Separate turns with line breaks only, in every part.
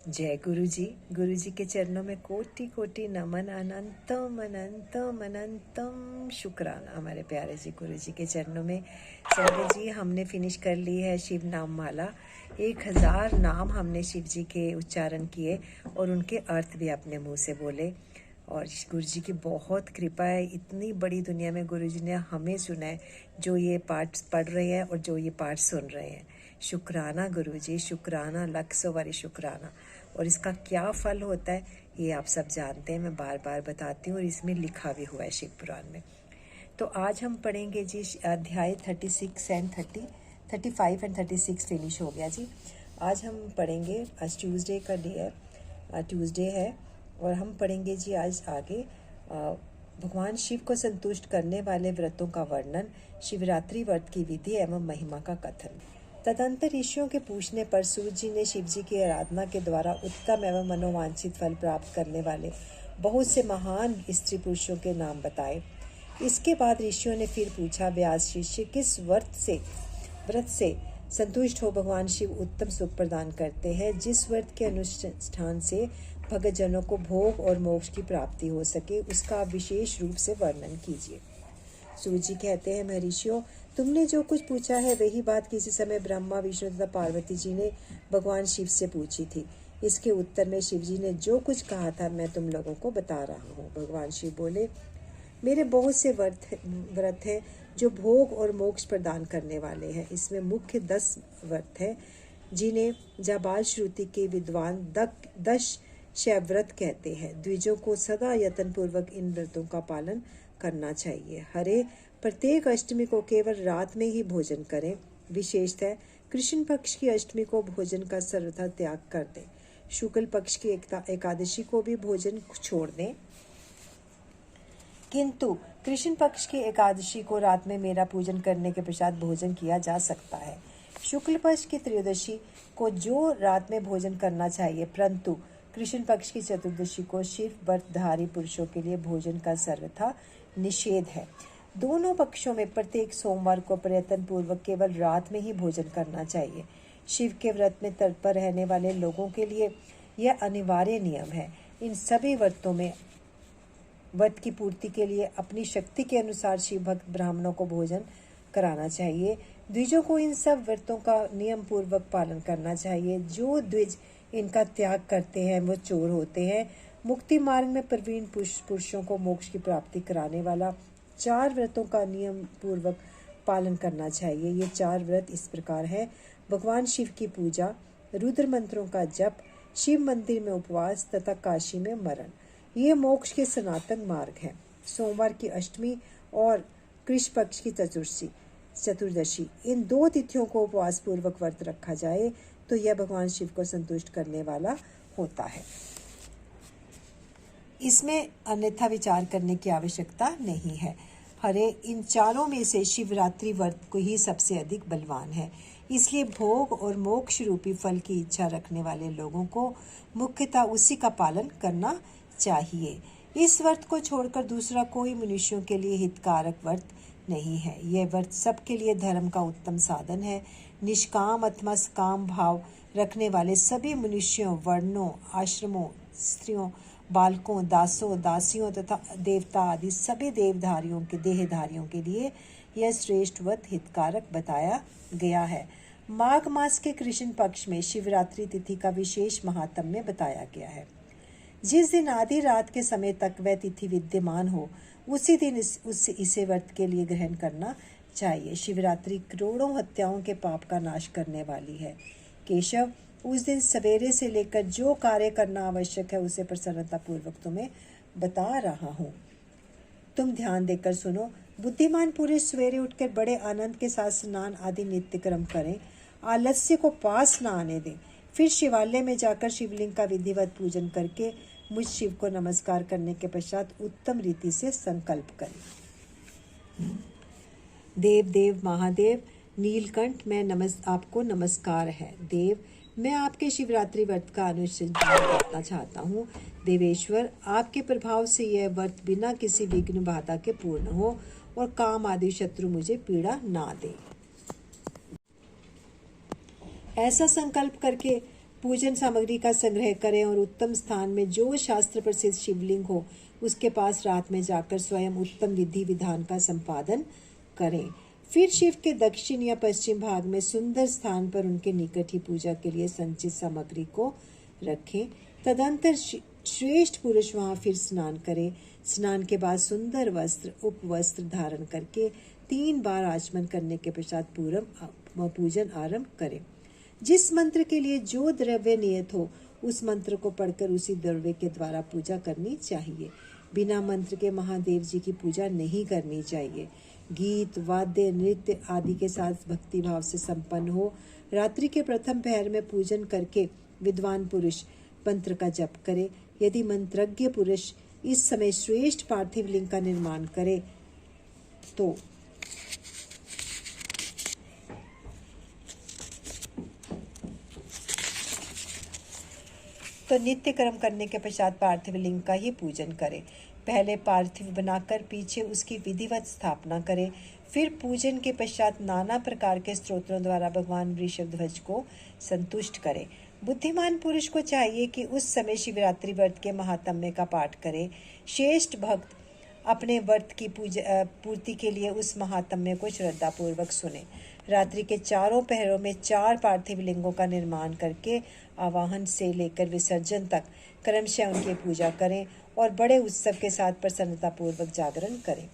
जय गुरु जी के चरणों में कोटि कोटि नमन, अनंतम अनंतम अनंतम शुक्राना हमारे प्यारे जी गुरु जी के चरणों में। संगत जी, हमने फिनिश कर ली है शिव नाम माला। 1000 नाम हमने शिव जी के उच्चारण किए और उनके अर्थ भी अपने मुंह से बोले। और गुरु जी की बहुत कृपा है, इतनी बड़ी दुनिया में गुरु जी ने हमें सुना है, जो ये पाठ पढ़ रहे हैं और जो ये पाठ सुन रहे हैं। शुक्राना गुरु जी, शुक्राना, लाख सौ बारी शुक्राना। और इसका क्या फल होता है ये आप सब जानते हैं, मैं बार बार बताती हूँ और इसमें लिखा भी हुआ है शिव पुराण में। तो आज हम पढ़ेंगे जी अध्याय 36 एंड 35 एंड 36 फिनिश हो गया जी। आज हम पढ़ेंगे, आज ट्यूसडे का डे है, ट्यूसडे है, और हम पढ़ेंगे जी आज आगे भगवान शिव को संतुष्ट करने वाले व्रतों का वर्णन, शिवरात्रि व्रत की विधि एवं महिमा का कथन। तदंतर ऋषियों के पूछने पर सूर्य जी ने शिव जी की आराधना के द्वारा उत्तम एवं मनोवांछित फल प्राप्त करने वाले बहुत से महान स्त्री पुरुषों के नाम बताए। इसके बाद ऋषियों ने फिर पूछा, व्यास शिष्य किस व्रत से संतुष्ट हो भगवान शिव उत्तम सुख प्रदान करते हैं, जिस व्रत के अनुष्ठान से भक्तजनों को भोग और मोक्ष की प्राप्ति हो सके, उसका आप विशेष रूप से वर्णन कीजिए। सूर्य जी कहते हैं, महर्षियों, तुमने जो कुछ पूछा है वही बात किसी समय ब्रह्मा, विष्णु तथा पार्वती जी ने भगवान शिव से पूछी थी। इसके उत्तर में शिव जी ने जो कुछ कहा था मैं तुम लोगों को बता रहा हूँ। भगवान शिव बोले, मेरे बहुत से व्रत हैं जो भोग और मोक्ष प्रदान करने वाले हैं। इसमें मुख्य 10 व्रत हैं, जिन्हें जाबाल श्रुति के विद्वान 10 शैवव्रत कहते हैं। द्विजों को सदा यत्न पूर्वक इन व्रतों का पालन करना चाहिए। हरे प्रत्येक अष्टमी को केवल रात में ही भोजन करें। विशेषतः कृष्ण पक्ष की अष्टमी को भोजन का सर्वथा त्याग कर दें। शुक्ल पक्ष की एकादशी को भी भोजन छोड़ दें, किंतु कृष्ण पक्ष की एकादशी को रात में मेरा पूजन करने के पश्चात भोजन किया जा सकता है। शुक्ल पक्ष की त्रयोदशी को जो रात में भोजन करना चाहिए, परंतु कृष्ण पक्ष की चतुर्दशी को शिव व्रतधारी पुरुषों के लिए भोजन का सर्वथा निषेध है। दोनों पक्षों में प्रत्येक सोमवार को प्रयत्न पूर्वक केवल रात में ही भोजन करना चाहिए। शिव के व्रत में तत्पर रहने वाले लोगों के लिए यह अनिवार्य नियम है। इन सभी व्रतों में व्रत की पूर्ति के लिए अपनी शक्ति के अनुसार शिव भक्त ब्राह्मणों को भोजन कराना चाहिए। द्विजों को इन सब व्रतों का नियम पूर्वक पालन करना चाहिए। जो द्विज इनका त्याग करते हैं वो चोर होते हैं। मुक्ति मार्ग में प्रवीण पुरुषों को मोक्ष की प्राप्ति कराने वाला 4 व्रतों का नियम पूर्वक पालन करना चाहिए। ये 4 व्रत इस प्रकार है: भगवान शिव की पूजा, रुद्र मंत्रों का जप, शिव मंदिर में उपवास तथा काशी में मरण। ये मोक्ष के सनातन मार्ग है। सोमवार की अष्टमी और कृष्ण पक्ष की चतुर्दशी, इन 2 तिथियों को उपवास पूर्वक व्रत रखा जाए तो यह भगवान शिव को संतुष्ट करने वाला होता है। इसमें अन्यथा विचार करने की आवश्यकता नहीं है। हरे इन 4 में से शिवरात्रि व्रत को ही सबसे अधिक बलवान है। इसलिए भोग और मोक्ष रूपी फल की इच्छा रखने वाले लोगों को मुख्यतः उसी का पालन करना चाहिए। इस व्रत को छोड़कर दूसरा कोई मनुष्यों के लिए हितकारक व्रत नहीं है। यह व्रत सबके लिए धर्म का उत्तम साधन है। निष्काम अथवा सकाम भाव रखने वाले सभी मनुष्यों, वर्णों, आश्रमों, स्त्रियों, बालकों, दासों, दासियों तथा देवता आदि सभी देहधारियों के लिए यह श्रेष्ठ व्रत हितकारक बताया गया है। माघ मास के कृष्ण पक्ष में शिवरात्रि तिथि का विशेष महात्म्य बताया गया है। जिस दिन आधी रात के समय तक वह तिथि विद्यमान हो, उसी दिन इसे व्रत के लिए ग्रहण करना चाहिए। शिवरात्रि करोड़ों हत्याओं के पाप का नाश करने वाली है। केशव, उस दिन सवेरे से लेकर जो कार्य करना आवश्यक है उसे प्रसन्नता पूर्वक तुम्हें बता रहा हूँ। तुम ध्यान देकर सुनो। बुद्धिमान पुरुष सवेरे उठकर बड़े आनंद के साथ स्नान आदि नित्य कर्म करें। आलस्य को पास न आने दें। फिर शिवालय में जाकर शिवलिंग का विधिवत पूजन करके मुझ शिव को नमस्कार करने के पश्चात उत्तम रीति से संकल्प करें। देव महादेव नीलकंठ, आपको नमस्कार है। देव, मैं आपके शिवरात्रि व्रत का अनुष्ठान करना चाहता हूँ। देवेश्वर, आपके प्रभाव से यह व्रत बिना किसी विघ्न बाधा के पूर्ण हो और काम आदि शत्रु मुझे पीड़ा ना दे। ऐसा संकल्प करके पूजन सामग्री का संग्रह करें और उत्तम स्थान में जो शास्त्र प्रसिद्ध शिवलिंग हो उसके पास रात में जाकर स्वयं उत्तम विधि विधान का संपादन करें। फिर शिव के दक्षिण या पश्चिम भाग में सुंदर स्थान पर उनके निकट ही पूजा के लिए संचित सामग्री को रखें। तदंतर श्रेष्ठ पुरुष वहां फिर स्नान करे। स्नान के बाद सुंदर वस्त्र उपवस्त्र धारण करके 3 बार आचमन करने के पश्चात पूजन आरंभ करें। जिस मंत्र के लिए जो द्रव्य नियत हो उस मंत्र को पढ़कर उसी द्रव्य के द्वारा पूजा करनी चाहिए। बिना मंत्र के महादेव जी की पूजा नहीं करनी चाहिए। गीत वाद्य नृत्य आदि के साथ भक्ति भाव से संपन्न हो। रात्रि के प्रथम पहर में पूजन करके विद्वान पुरुष मंत्र का जप करे। यदि मंत्रज्ञ पुरुष इस समय श्रेष्ठ पार्थिव लिंग का निर्माण करे तो नित्य कर्म करने के पश्चात पार्थिव लिंग का ही पूजन करें। पहले पार्थिव बनाकर पीछे उसकी विधिवत स्थापना करें। फिर पूजन के पश्चात नाना प्रकार के स्तोत्रों द्वारा भगवान वृषभध्वज को संतुष्ट करें। बुद्धिमान पुरुष को चाहिए कि उस समय शिवरात्रि व्रत के महात्म्य का पाठ करे। श्रेष्ठ भक्त अपने व्रत की पूर्ति के लिए उस महात्म्य को श्रद्धापूर्वक सुने। रात्रि के चारों पहरों में 4 पार्थिव लिंगों का निर्माण करके आवाहन से लेकर विसर्जन तक क्रमशः उनकी पूजा करें और बड़े उत्सव के साथ प्रसन्नतापूर्वक जागरण करें।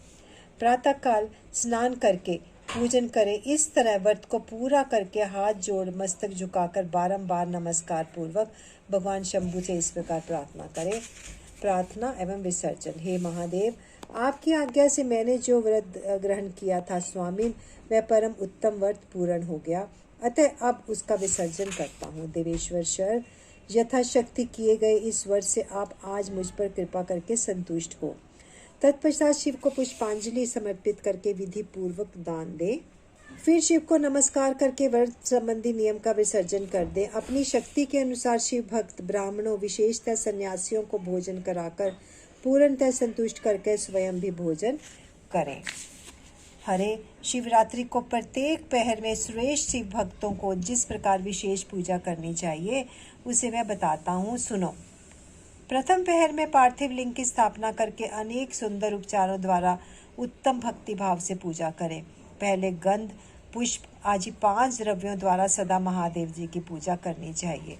प्रातः काल स्नान करके पूजन करें। इस तरह व्रत को पूरा करके हाथ जोड़ मस्तक झुकाकर बारंबार नमस्कार पूर्वक भगवान शंभु से इस प्रकार प्रार्थना करें। प्रार्थना एवं विसर्जन। हे महादेव, आपकी आज्ञा से मैंने जो व्रत ग्रहण किया था स्वामी, वह परम उत्तम व्रत पूर्ण हो गया, अतः अब उसका विसर्जन करता हूँ। देवेश्वर शर, यथाशक्ति किए गए इस व्रत से आप आज मुझ पर कृपा करके संतुष्ट हो। तत्पश्चात शिव को पुष्पांजलि समर्पित करके विधि पूर्वक दान दे। फिर शिव को नमस्कार करके व्रत संबंधी नियम का विसर्जन कर दे। अपनी शक्ति के अनुसार शिव भक्त ब्राह्मणों विशेषतः सन्यासियों को भोजन कराकर पूर्णतः संतुष्ट करके स्वयं भी भोजन करें। हरे शिवरात्रि को प्रत्येक पहर में श्रेष्ठ शिव भक्तों को जिस प्रकार विशेष पूजा करनी चाहिए उसे मैं बताता हूँ, सुनो। प्रथम पहर में पार्थिव लिंग की स्थापना करके अनेक सुंदर उपचारों द्वारा उत्तम भक्ति भाव से पूजा करें। पहले गंध पुष्प आदि 5 द्रव्यों द्वारा सदा महादेव जी की पूजा करनी चाहिए।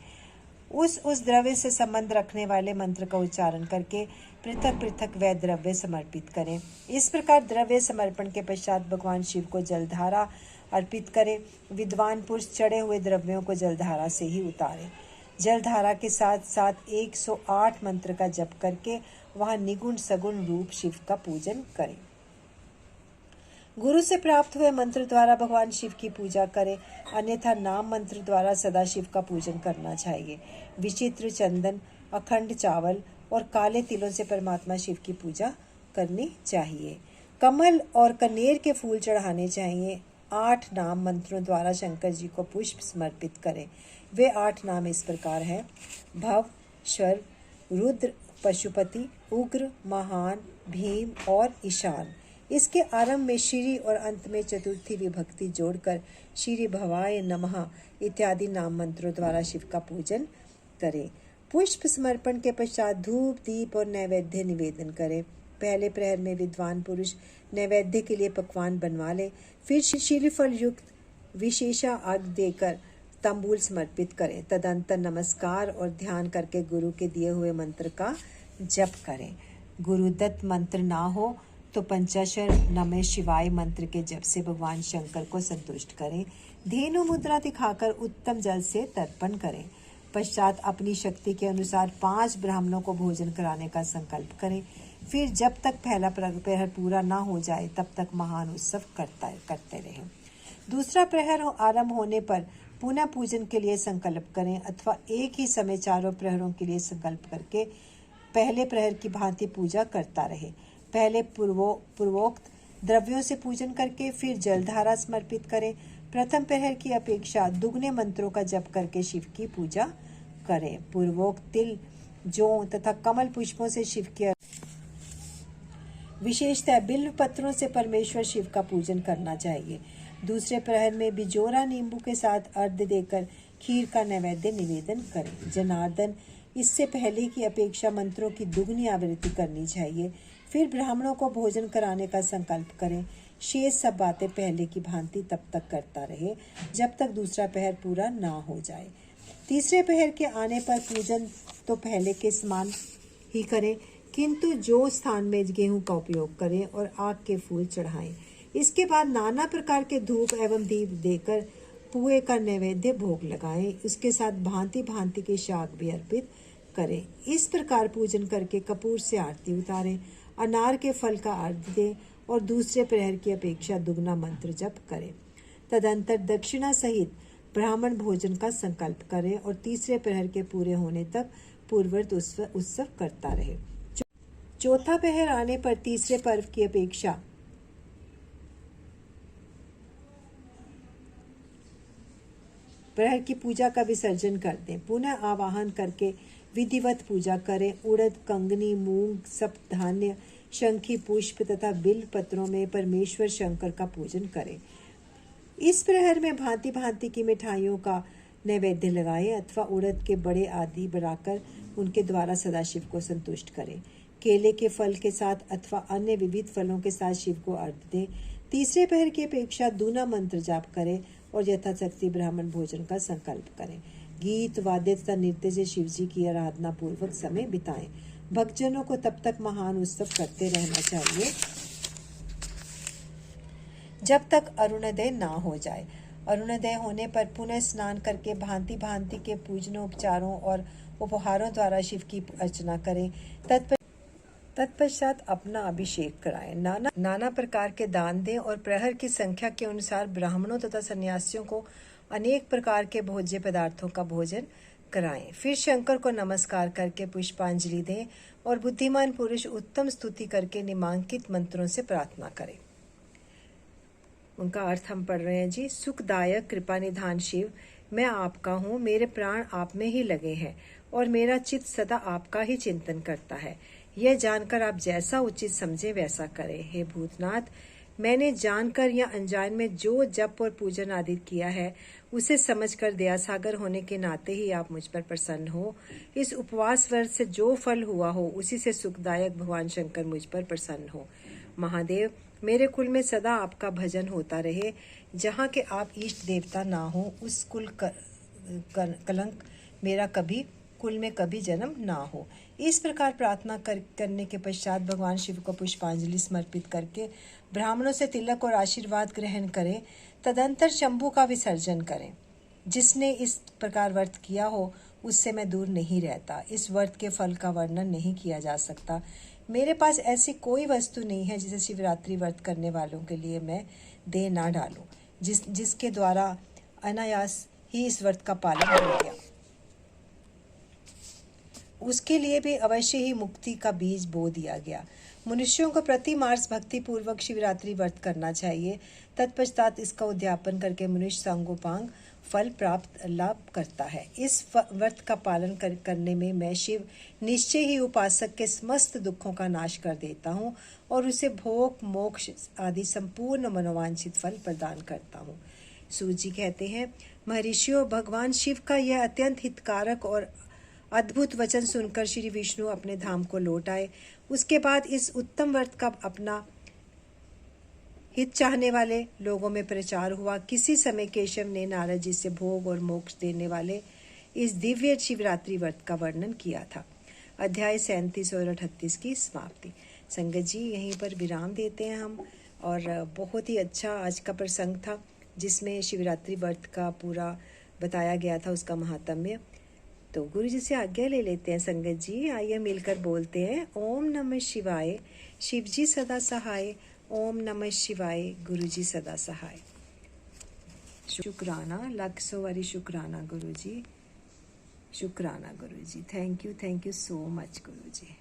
उस द्रव्य से संबंध रखने वाले मंत्र का उच्चारण करके पृथक पृथक वह द्रव्य समर्पित करें। इस प्रकार द्रव्य समर्पण के पश्चात भगवान शिव को जलधारा अर्पित करें। विद्वान पुरुष चढ़े हुए द्रव्यों को जलधारा से ही उतारें। जलधारा के साथ साथ 108 मंत्र का जप करके वहां निगुण सगुण रूप शिव का पूजन करें। गुरु से प्राप्त हुए मंत्र द्वारा भगवान शिव की पूजा करें, अन्यथा नाम मंत्र द्वारा सदा शिव का पूजन करना चाहिए। विचित्र चंदन, अखंड चावल और काले तिलों से परमात्मा शिव की पूजा करनी चाहिए। कमल और कनेर के फूल चढ़ाने चाहिए। 8 नाम मंत्रों द्वारा शंकर जी को पुष्प समर्पित करें। वे 8 नाम इस प्रकार हैं: भव, शर्व, रुद्र, पशुपति, उग्र, महान, भीम और ईशान। इसके आरंभ में श्री और अंत में चतुर्थी विभक्ति जोड़कर श्री भवाय नमः इत्यादि नाम मंत्रों द्वारा शिव का पूजन करें। पुष्प समर्पण के पश्चात धूप दीप और नैवेद्य निवेदन करें। पहले प्रहर में विद्वान पुरुष नैवेद्य के लिए पकवान बनवा ले। फिर श्रीफल युक्त विशेषा आग देकर तंबूल समर्पित करें। तदंतर नमस्कार और ध्यान करके गुरु के दिए हुए मंत्र का जप करें। गुरुदत्त मंत्र ना हो तो पंचाक्षर नमः शिवाय मंत्र के जप से भगवान शंकर को संतुष्ट करें। धेनु मुद्रा दिखाकर उत्तम जल से तर्पण करें। पश्चात अपनी शक्ति के अनुसार 5 ब्राह्मणों को भोजन कराने का संकल्प करें। फिर जब तक पहला प्रहर पूरा ना हो जाए तब तक महान उत्सव करते रहें। दूसरा प्रहर आरंभ होने पर पुनः पूजन के लिए संकल्प करें, अथवा एक ही समय चारों प्रहरों के लिए संकल्प करके पहले प्रहर की भांति पूजा करता रहे। पहले पूर्वोक्त द्रव्यों से पूजन करके फिर जलधारा समर्पित करें। प्रथम प्रहर की अपेक्षा दुगने मंत्रों का जप करके शिव की पूजा करें। पूर्वोक्त तिल, जौ तथा कमल पुष्पों से शिव की विशेषतः बिल्व पत्रों से परमेश्वर शिव का पूजन करना चाहिए। दूसरे प्रहर में बिजोरा नींबू के साथ अर्घ्य देकर खीर का नैवेद्य निवेदन करें। जनार्दन, इससे पहले की अपेक्षा मंत्रों की दुगनी आवृत्ति करनी चाहिए। फिर ब्राह्मणों को भोजन कराने का संकल्प करें। शेष सब बातें पहले की भांति तब तक करता रहे जब तक दूसरा पहर पूरा ना हो जाए। तीसरे पहर के आने पर पूजन तो पहले के समान ही करें, किंतु जो स्थान में गेहूं का उपयोग करें और आग के फूल चढ़ाएं। इसके बाद नाना प्रकार के धूप एवं दीप देकर पुए का नैवेद्य भोग लगाएं। उसके साथ भांति भांति के शाक भी अर्पित करें। इस प्रकार पूजन करके कपूर से आरती उतारें, अनार के फल का अर्घ्य दें और दूसरे प्रहर की अपेक्षा दुगना मंत्र जप करें। तदंतर दक्षिणा सहित ब्राह्मण भोजन का संकल्प करें और तीसरे प्रहर के पूरे होने तक पूर्ववर्त उत्सव करता रहे। चौथा पहर आने पर तीसरे पर्व की अपेक्षा प्रहर की पूजा का विसर्जन कर दें। पुनः आवाहन करके विधिवत पूजा करें। उड़द, कंगनी, मूंग, सप्तधान्य, शंखी पुष्प तथा बिल्व पत्रों में परमेश्वर शंकर का पूजन करें। इस प्रहर में भांति भांति की मिठाइयों का नैवेद्य लगाएं अथवा उड़द के बड़े आदि बनाकर उनके द्वारा सदाशिव को संतुष्ट करें। केले के फल के साथ अथवा अन्य विविध फलों के साथ शिव को अर्घ्य दें। तीसरे पहर की अपेक्षा दूना मंत्र जाप करें और यथाशक्ति ब्राह्मण भोजन का संकल्प करें। गीत, वाद्य तथा नृत्य से शिव जी की आराधना पूर्वक समय बिताएं। भक्तजनों को तब तक महान उत्सव करते रहना चाहिए जब तक अरुणोदय ना हो जाए। अरुणोदय होने पर पुनः स्नान करके भांति भांति के पूजनोपचारों और उपहारों द्वारा शिव की अर्चना करें। तत्पश्चात अपना अभिषेक कराएं। नाना प्रकार के दान दें और प्रहर की संख्या के अनुसार ब्राह्मणों तथा सन्यासियों को अनेक प्रकार के भोज्य पदार्थों का भोजन कराएं। फिर शंकर को नमस्कार करके पुष्पांजलि दें और बुद्धिमान पुरुष उत्तम स्तुति करके निम्नांकित मंत्रों से प्रार्थना करें। उनका अर्थ हम पढ़ रहे हैं जी। सुखदायक कृपा निधान शिव, मैं आपका हूँ, मेरे प्राण आप में ही लगे हैं और मेरा चित्त सदा आपका ही चिंतन करता है। यह जानकर आप जैसा उचित समझे वैसा करें। हे भूतनाथ, मैंने जानकर या अनजान में जो जप और पूजन आदि किया है उसे समझकर दया सागर होने के नाते ही आप मुझ पर प्रसन्न हो। इस उपवास व्रत से जो फल हुआ हो उसी से सुखदायक भगवान शंकर मुझ पर प्रसन्न हो। महादेव, मेरे कुल में सदा आपका भजन होता रहे। जहाँ के आप इष्ट देवता ना हो उस कुल कलंक मेरा कभी कुल में कभी जन्म ना हो। इस प्रकार प्रार्थना करने के पश्चात भगवान शिव को पुष्पांजलि समर्पित करके ब्राह्मणों से तिलक और आशीर्वाद ग्रहण करें। तदंतर शंभु का विसर्जन करें। जिसने इस प्रकार व्रत किया हो उससे मैं दूर नहीं रहता। इस व्रत के फल का वर्णन नहीं किया जा सकता। मेरे पास ऐसी कोई वस्तु नहीं है जिसे शिवरात्रि व्रत करने वालों के लिए मैं दे ना डालूं, जिसके द्वारा अनायास ही इस व्रत का पालन हो गया। उसके लिए भी अवश्य ही मुक्ति का बीज बो दिया गया। मनुष्यों को प्रति मार्च भक्ति पूर्वक शिवरात्रि व्रत करना चाहिए। तत्पश्चात इसका उद्यापन करके मनुष्य सांगोपांग फल प्राप्त लाभ करता है। इस व्रत का पालन करने में मैं शिव निश्चय ही उपासक के समस्त दुखों का नाश कर देता हूँ और उसे भोग, मोक्ष आदि संपूर्ण मनोवांछित फल प्रदान करता हूँ। सूत जी कहते हैं, महर्षियों, भगवान शिव का यह अत्यंत हितकारक और अद्भुत वचन सुनकर श्री विष्णु अपने धाम को लौट आए। उसके बाद इस उत्तम व्रत का अपना हित चाहने वाले लोगों में प्रचार हुआ। किसी समय केशव ने नारद जी से भोग और मोक्ष देने वाले इस दिव्य शिवरात्रि व्रत का वर्णन किया था। अध्याय 37 और 38 की समाप्ति। संगत जी, यहीं पर विराम देते हैं हम। और बहुत ही अच्छा आज का प्रसंग था जिसमें शिवरात्रि व्रत का पूरा बताया गया था, उसका महात्म्य। तो गुरु जी से आज्ञा ले लेते हैं संगत जी। आइए मिलकर बोलते हैं, ओम नमः शिवाय, शिव जी सदा सहाय। ओम नमः शिवाय, गुरु जी सदा सहाय। शुक्राना, लाख सौ वारी शुक्राना गुरु जी, शुक्राना गुरु जी। Thank you so much Guru ji.